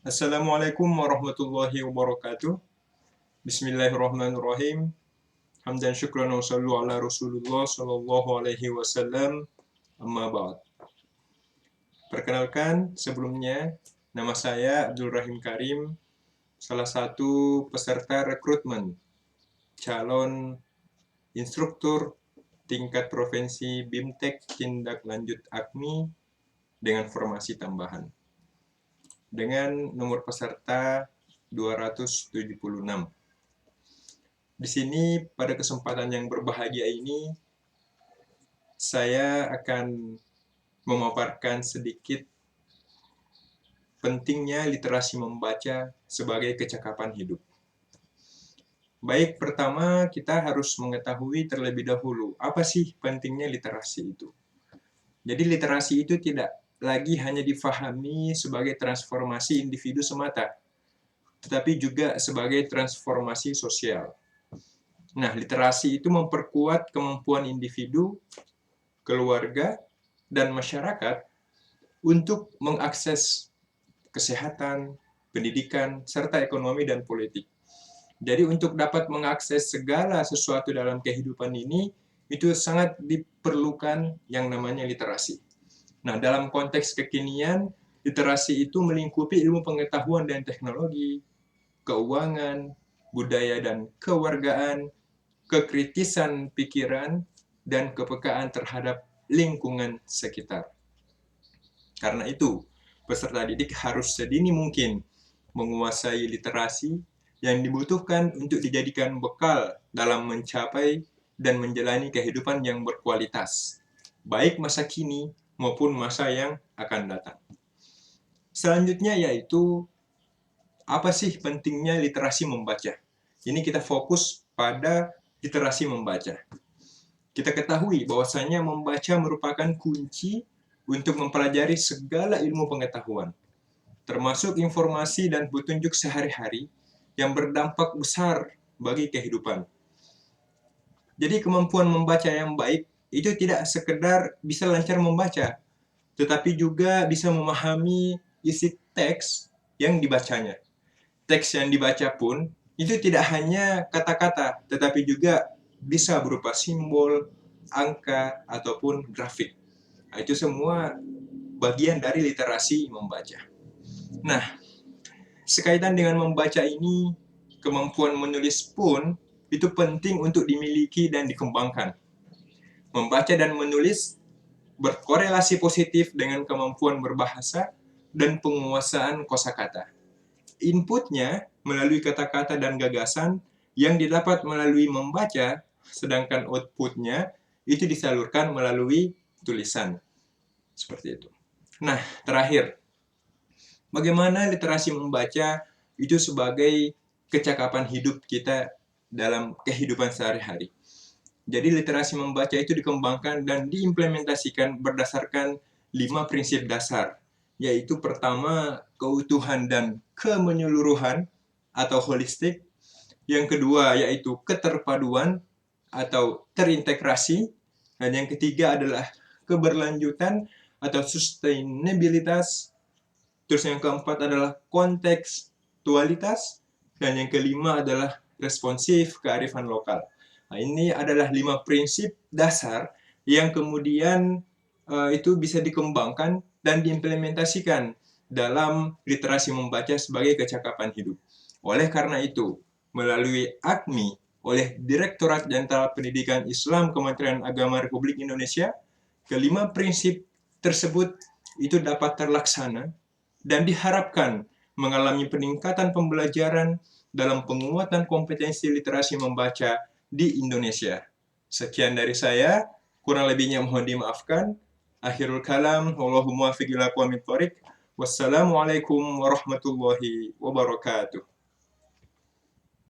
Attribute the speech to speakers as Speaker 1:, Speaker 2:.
Speaker 1: Assalamualaikum warahmatullahi wabarakatuh. Bismillahirrahmanirrahim. Hamdan syukran wa sallu ala Rasulullah sallallahu alaihi wasallam. Amma ba'd. Perkenalkan sebelumnya, nama saya Abdul Rahim Karim, salah satu peserta rekrutmen calon instruktur tingkat provinsi BIMTEK Tindak Lanjut AKMI dengan formasi tambahan. Dengan nomor peserta 276. Di sini pada kesempatan yang berbahagia ini saya akan memaparkan sedikit pentingnya literasi membaca sebagai kecakapan hidup. Baik, pertama kita harus mengetahui terlebih dahulu apa sih pentingnya literasi itu. Jadi literasi itu tidak lagi hanya difahami sebagai transformasi individu semata, tetapi juga sebagai transformasi sosial. Nah, literasi itu memperkuat kemampuan individu, keluarga, dan masyarakat untuk mengakses kesehatan, pendidikan, serta ekonomi dan politik. Jadi untuk dapat mengakses segala sesuatu dalam kehidupan ini, itu sangat diperlukan yang namanya literasi. Nah, dalam konteks kekinian, literasi itu melingkupi ilmu pengetahuan dan teknologi, keuangan, budaya dan kewargaan, kekritisan pikiran, dan kepekaan terhadap lingkungan sekitar. Karena itu, peserta didik harus sedini mungkin menguasai literasi yang dibutuhkan untuk dijadikan bekal dalam mencapai dan menjalani kehidupan yang berkualitas, baik masa kini maupun masa yang akan datang. Selanjutnya yaitu, apa sih pentingnya literasi membaca? Ini kita fokus pada literasi membaca. Kita ketahui bahwasanya membaca merupakan kunci untuk mempelajari segala ilmu pengetahuan, termasuk informasi dan petunjuk sehari-hari yang berdampak besar bagi kehidupan. Jadi kemampuan membaca yang baik itu tidak sekedar bisa lancar membaca, tetapi juga bisa memahami isi teks yang dibacanya. Teks yang dibaca pun itu tidak hanya kata-kata, tetapi juga bisa berupa simbol, angka, ataupun grafik. Nah, itu semua bagian dari literasi membaca. Nah, sekaitan dengan membaca ini, kemampuan menulis pun itu penting untuk dimiliki dan dikembangkan. Membaca dan menulis berkorelasi positif dengan kemampuan berbahasa dan penguasaan kosakata. Inputnya melalui kata-kata dan gagasan yang didapat melalui membaca, sedangkan outputnya itu disalurkan melalui tulisan. Seperti itu. Nah, terakhir, bagaimana literasi membaca itu sebagai kecakapan hidup kita dalam kehidupan sehari-hari. Jadi literasi membaca itu dikembangkan dan diimplementasikan berdasarkan 5 prinsip dasar, yaitu pertama, keutuhan dan kemenyeluruhan atau holistik. Yang kedua, yaitu keterpaduan atau terintegrasi. Dan yang ketiga adalah keberlanjutan atau sustainabilitas. Terus yang keempat adalah kontekstualitas. Dan yang kelima adalah responsif kearifan lokal. Nah, ini adalah 5 prinsip dasar yang kemudian itu bisa dikembangkan dan diimplementasikan dalam literasi membaca sebagai kecakapan hidup. Oleh karena itu, melalui AKMI, oleh Direktorat Jenderal Pendidikan Islam Kementerian Agama Republik Indonesia, kelima prinsip tersebut itu dapat terlaksana dan diharapkan mengalami peningkatan pembelajaran dalam penguatan kompetensi literasi membaca di Indonesia. Sekian dari saya, kurang lebihnya mohon dimaafkan. Akhirul kalam, wallahu muwaffiq ila aqwamit thoriq. Wassalamualaikum warahmatullahi wabarakatuh.